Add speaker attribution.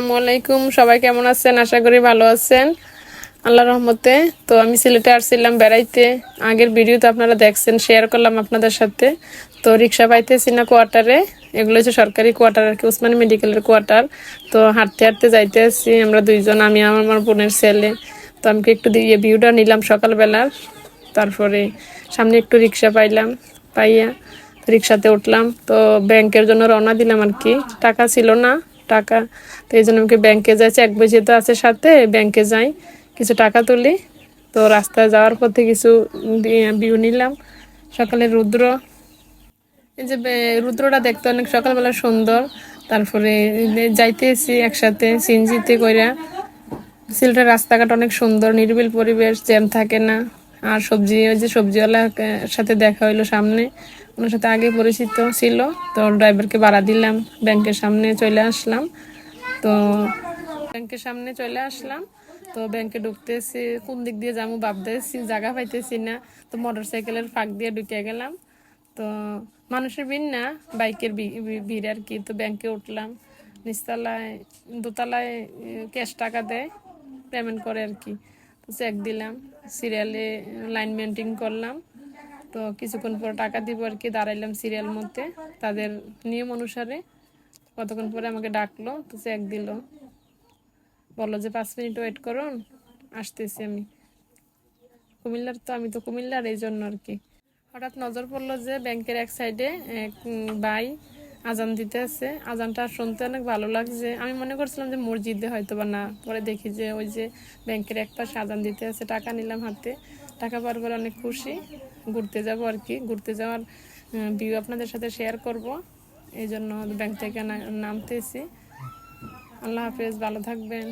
Speaker 1: আসসালামু আলাইকুম, সবাই কেমন আছেন? আশা করি ভালো আছেন আল্লাহর রহমতে। তো আমি সিলেটে আসছিলাম বেড়াইতে। আগের ভিডিওতে আপনারা দেখছেন, শেয়ার করলাম আপনাদের সাথে। তো রিক্সা পাইতেছি না কোয়ার্টারে, এগুলো হচ্ছে সরকারি কোয়ার্টার আর কি, উসমানী মেডিকেলের কোয়ার্টার। তো হাঁটতে হাঁটতে যাইতে আসছি আমরা দুইজন, আমি আমার বোনের ছেলে। তো আমি একটু দিয়ে ভিউটা নিলাম সকালবেলার। তারপরে সামনে একটু রিক্সা পাইলাম, পাইয়া রিক্সাতে উঠলাম। তো ব্যাংকের জন্য রওনা দিলাম আর কি, টাকা ছিল না টাকা। তো এই জন্য আমাকে ব্যাংকে যাই, চেক বই যেহেতু আছে সাথে, ব্যাংকে যাই কিছু টাকা তুলি। তো রাস্তায় যাওয়ার পথে কিছু ভিউ নিলাম। সকালে রুদ্র, এই যে রুদ্রটা দেখতে অনেক সকালবেলা সুন্দর। তারপরে যাইতেছি একসাথে সিনজিতে কইরা। সিলেটের রাস্তাঘাট অনেক সুন্দর, নিরিবিল পরিবেশ, জ্যাম থাকে না। আর সবজি, ওই যে সবজিওয়ালার সাথে দেখা হইলো সামনে, ওনার সাথে আগে পরিচিত ছিল। তো ড্রাইভারকে ভাড়া দিলাম, ব্যাংকের সামনে চলে আসলাম। তো ব্যাংকের সামনে চলে আসলাম। তো ব্যাংকে ঢুকতেছি, কোন দিক দিয়ে যাবো ভাবতেছি, জায়গা পাইতেছি না। তো মোটর সাইকেলের ফাঁক দিয়ে ঢুকে গেলাম। তো মানুষের ভিড় না, বাইকের ভিড় আর কি। তো ব্যাংকে উঠলাম, নিচতলায় দোতলায় ক্যাশ টাকা দেয়, পেমেন্ট করে আর কি। তো চেক দিলাম, সিরিয়ালে লাইন মেনটেন করলাম। তো কিছুক্ষণ পর টাকা দিব আর কি, দাঁড়াইলাম সিরিয়াল মধ্যে তাদের নিয়ম অনুসারে। কতক্ষণ পরে আমাকে ডাকলো, তো চেক দিল, বললো যে 5 মিনিট ওয়েট করুন, আসতেছি আমি। কুমিল্লার, তো আমি তো কুমিল্লার, এই জন্য আর কি। হঠাৎ নজর পড়লো যে ব্যাংকের এক সাইডে এক ভাই আজান দিতে আছে। আজানটা শুনতে অনেক ভালো লাগছে। আমি মনে করছিলাম যে মসজিদে হয়তো বা না, পরে দেখি যে ওই যে ব্যাংকের এক পাশে আজান দিতে আছে। টাকা নিলাম হাতে, টাকা পাওয়ার পরে অনেক খুশি। ঘুরতে যাব আর কি, ঘুরতে যাওয়ার ভিউ আপনাদের সাথে শেয়ার করব, এই জন্য ব্যাংক থেকে নামতেছি। আল্লাহ হাফেজ, ভালো থাকবেন।